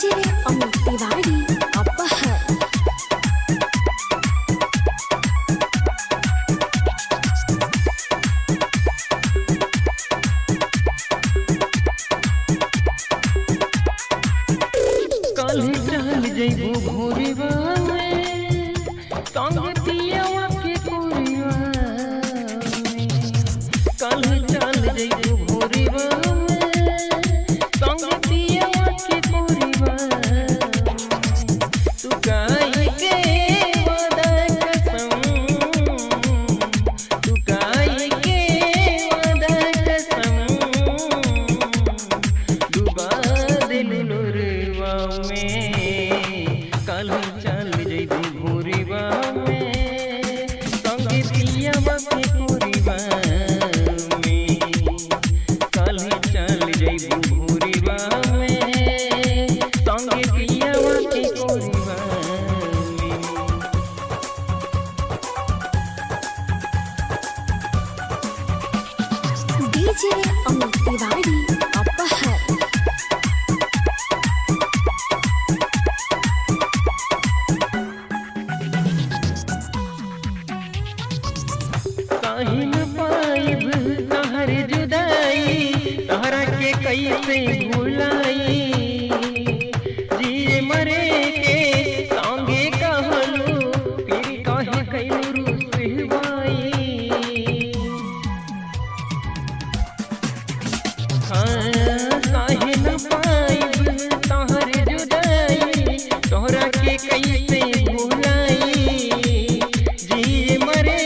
DJ Amit Tiwari अपहर। कल चल जइबू भोरवा में संग पियवा के कोरिवा में। कल चल जइबू भोरवा में संग पियवा के कोरिवा में। तू काहे के वादा कसम, तू काहे के वादा कसम डुबा दिल लोरवा में। कल चल जइबू भोरवा में संग पियवा के कोरिवा में। कल चल जइबू भोरवा में संग पियवा के कोरिवा में। डीजे अमित तिवारी अपहर। काहे न पाइब तहर जुदाई, तहरा के कैसे भुलाई। जिए मरे के संगे कहलू, फिर काहे कैलू रुसवाई। काहे न पाइब तहर जुदाई, तोहरा के कैसे भुलाई। जिए मरे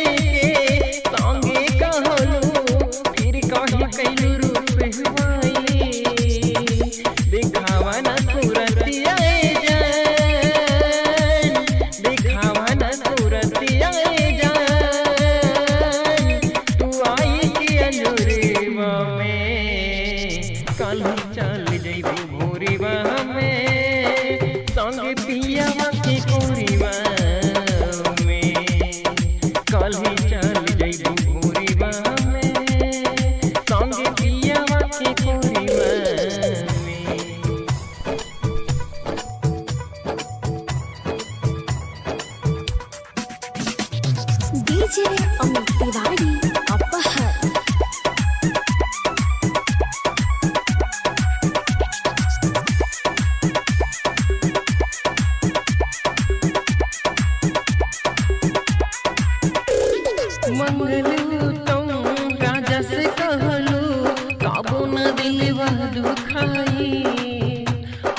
दिखावा न सूरतिया जान, दिखावा न सूरतिया जान। तू आई कि अंजुरवा में। कल चल जइबू भोरवा में संग पियवा के कोरिवा में। कल चल जइबू भोरवा में संग पियवा के कोरिवा में। डीजे अमित तिवारी अपहर। मंगलू तुम राजा से कहलू, काबू न दिलवा दुखाई।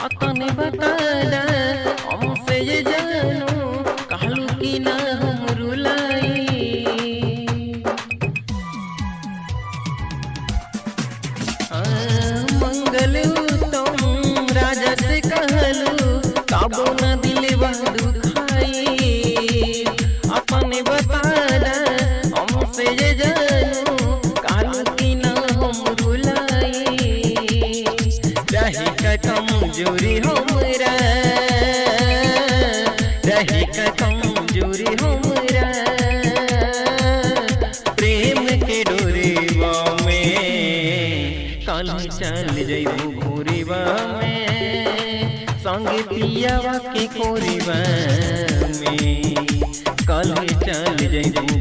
अतने बताला हमसे ये जानू, कहलू कि ना हम रुलाई। मंगलू तुम राजा से कहलू, काबू न दिलवा दुखाई। अपने बताला हमसे ये जानू, कहलू कि ना हम रुलाई। रही का कमजोरी हमरा, रही का कमजोरी हमरा प्रेम के डोरेवा में। कल चल जइबू भोरवा में संग पियवा के कोरिवा में। कल चल जइबू